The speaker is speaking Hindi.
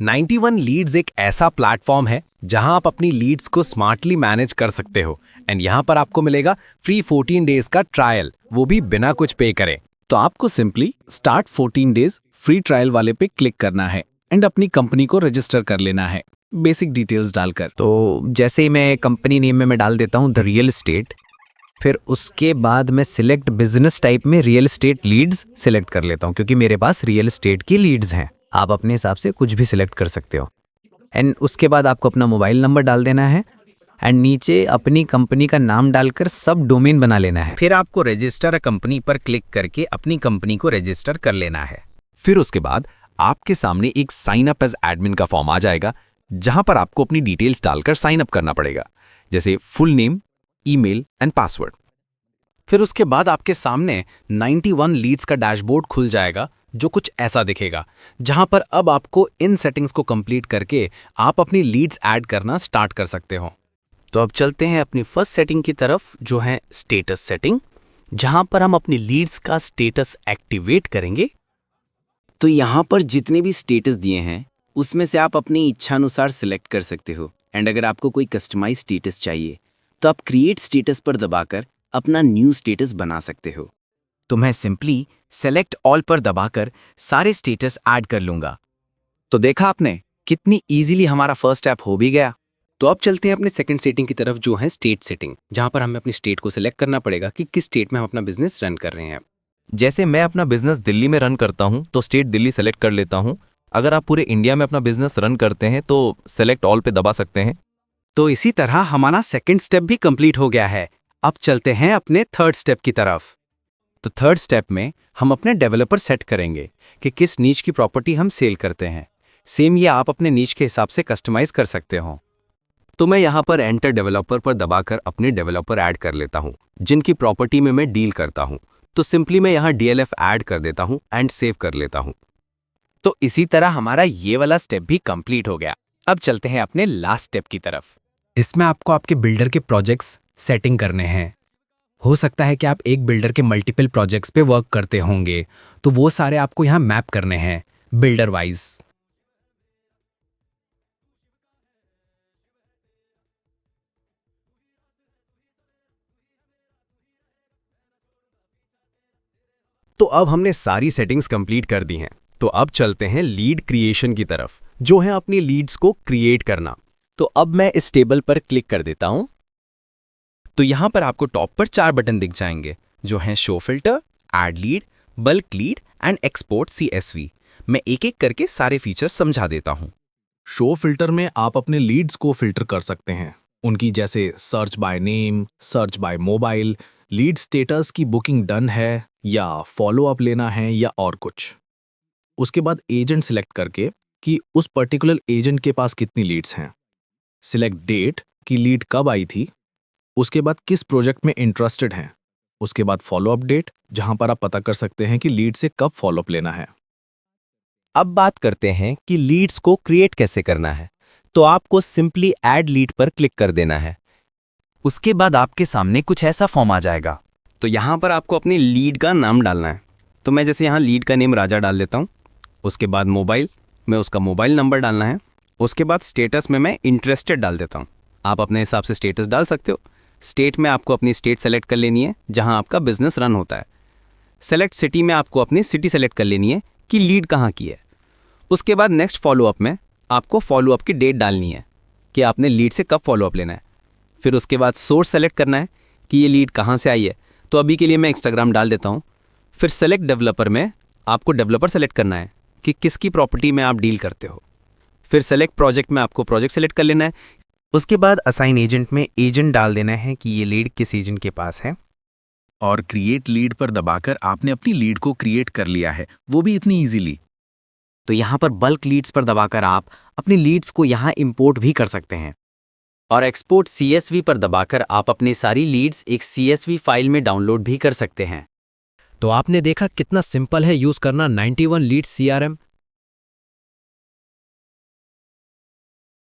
91 लीड्स एक ऐसा प्लेटफॉर्म है जहां आप अपनी लीड्स को स्मार्टली मैनेज कर सकते हो एंड यहां पर आपको मिलेगा फ्री 14 डेज का ट्रायल, वो भी बिना कुछ पे करे। तो आपको simply start 14 days free trial वाले पे क्लिक करना है एंड अपनी कंपनी को रजिस्टर कर लेना है बेसिक डिटेल्स डालकर। तो जैसे ही मैं कंपनी नेम में मैं डाल देता हूँ द रियल एस्टेट, फिर उसके बाद मैं सिलेक्ट बिजनेस टाइप में रियल एस्टेट लीड्स सिलेक्ट कर लेता हूँ क्योंकि मेरे पास रियल एस्टेट की लीड्स हैं। आप अपने हिसाब से कुछ भी सिलेक्ट कर सकते हो एंड उसके बाद आपको अपना मोबाइल नंबर डाल देना है एंड नीचे अपनी कंपनी का नाम डालकर सब डोमेन बना लेना है। फिर आपको रजिस्टर अ कंपनी पर क्लिक करके अपनी कंपनी को रजिस्टर कर लेना है। फिर उसके बाद आपके सामने एक साइन अप एज एडमिन का फॉर्म आ जाएगा जहां पर आपको अपनी डिटेल्स डालकर साइन अप करना पड़ेगा, जैसे full name, email and password. फिर उसके बाद आपके सामने 91 लीड्स का डैशबोर्ड खुल जाएगा जो कुछ ऐसा दिखेगा, जहां पर अब आपको इन सेटिंग्स को कंप्लीट करके आप अपनी लीड्स ऐड करना स्टार्ट कर सकते हो। तो अब चलते हैं अपनी फर्स्ट सेटिंग की तरफ जो है स्टेटस सेटिंग, जहां पर हम अपनी लीड्स का स्टेटस एक्टिवेट करेंगे। तो यहाँ पर जितने भी स्टेटस दिए हैं उसमें से आप अपनी इच्छानुसार सिलेक्ट कर सकते हो एंड अगर आपको कोई कस्टमाइज स्टेटस चाहिए तो आप क्रिएट स्टेटस पर दबाकर अपना न्यू स्टेटस बना सकते हो। तो मैं सिंपली सेलेक्ट ऑल पर दबाकर सारे स्टेटस ऐड कर लूंगा। तो देखा आपने कितनी इजीली हमारा फर्स्ट स्टेप हो भी गया। तो अब चलते हैं अपने सेकंड सेटिंग की तरफ जो है स्टेट सेटिंग, जहां पर हमें अपनी स्टेट को सिलेक्ट करना पड़ेगा कि किस स्टेट में हम अपना बिजनेस रन कर रहे हैं। जैसे मैं अपना बिजनेस दिल्ली में रन करता हूं तो स्टेट दिल्ली सेलेक्ट कर लेता हूं। अगर आप पूरे इंडिया में अपना बिजनेस रन करते हैं तो सेलेक्ट ऑल पे दबा सकते हैं। तो इसी तरह हमारा सेकंड स्टेप भी कंप्लीट हो गया है। अब चलते हैं अपने थर्ड स्टेप की तरफ। तो थर्ड स्टेप में हम अपने डेवलपर सेट करेंगे कि किस नीच की प्रॉपर्टी हम सेल करते हैं। सेम ये आप अपने नीच के हिसाब से कस्टमाइज कर सकते हो। तो मैं यहाँ पर एंटर डेवलपर पर दबाकर अपने डेवलपर ऐड कर लेता हूँ जिनकी प्रॉपर्टी में मैं डील करता हूँ। तो सिंपली मैं यहाँ DLF ऐड कर देता हूँ एंड सेव कर लेता हूँ। तो इसी तरह हमारा ये वाला स्टेप भी कंप्लीट हो गया। अब चलते हैं अपने लास्ट स्टेप की तरफ। इसमें आपको आपके बिल्डर के प्रोजेक्ट्स सेटिंग करने हैं। हो सकता है कि आप एक बिल्डर के मल्टीपल प्रोजेक्ट्स पे वर्क करते होंगे, तो वो सारे आपको यहाँ मैप करने हैं बिल्डर वाइज। तो अब हमने सारी सेटिंग्स कंप्लीट कर दी हैं। तो अब चलते हैं लीड क्रिएशन की तरफ, जो है अपनी लीड्स को क्रिएट करना। तो अब मैं इस टेबल पर क्लिक कर देता हूं। तो यहां पर आपको टॉप पर 4 बटन दिख जाएंगे जो हैं show filter, add lead, bulk lead and export CSV। मैं एक एक करके सारे फीचर्स समझा देता हूं। शो फिल्टर में आप अपने लीड्स को फिल्टर कर सकते हैं, उनकी जैसे search by name, search by mobile, lead status की बुकिंग डन है या फॉलो अप लेना है या और कुछ। उसके बाद एजेंट सिलेक्ट करके कि उस पर्टिकुलर एजेंट के पास कितनी लीड्स हैं, सिलेक्ट डेट की लीड कब आई थी, उसके बाद किस प्रोजेक्ट में इंटरेस्टेड हैं, उसके बाद फॉलो अप डेट जहां पर आप पता कर सकते हैं कि लीड से कब फॉलो अप लेना है। अब बात करते हैं कि लीड्स को क्रिएट कैसे करना है। तो आपको सिंपली ऐड लीड पर क्लिक कर देना है। उसके बाद आपके सामने कुछ ऐसा फॉर्म आ जाएगा। तो यहाँ पर आपको अपनी लीड का नाम डालना है। तो मैं जैसे यहाँ लीड का नेम राजा डाल देता हूँ। उसके बाद मोबाइल में उसका मोबाइल नंबर डालना है। उसके बाद स्टेटस में मैं इंटरेस्टेड डाल देता हूँ। आप अपने हिसाब से स्टेटस डाल सकते हो। स्टेट में आपको अपनी स्टेट सेलेक्ट कर लेनी है जहाँ आपका बिजनेस रन होता है। सेलेक्ट सिटी में आपको अपनी सिटी सेलेक्ट कर लेनी है कि लीड कहाँ की है। उसके बाद नेक्स्ट फॉलोअप में आपको फॉलोअप की डेट डालनी है कि आपने लीड से कब फॉलोअप लेना है। फिर उसके बाद सोर्स सेलेक्ट करना है कि ये लीड कहाँ से आई है। तो अभी के लिए मैं इंस्टाग्राम डाल देता हूँ। फिर सेलेक्ट डेवलपर में आपको डेवलपर सेलेक्ट करना है कि किसकी प्रॉपर्टी में आप डील करते हो। फिर सेलेक्ट प्रोजेक्ट में आपको प्रोजेक्ट सेलेक्ट कर लेना है। उसके बाद असाइन एजेंट में एजेंट डाल देना है कि ये लीड किस एजेंट के पास है। और क्रिएट लीड पर दबाकर आपने अपनी लीड को क्रिएट कर लिया है, वो भी इतनी इजीली। तो यहाँ पर बल्क लीड्स पर दबाकर आप अपनी लीड्स को यहाँ इंपोर्ट भी कर सकते हैं। और एक्सपोर्ट CSV पर दबाकर आप अपनी सारी लीड्स एक CSV फाइल में डाउनलोड भी कर सकते हैं। तो आपने देखा कितना सिंपल है यूज करना 91 लीड CRM।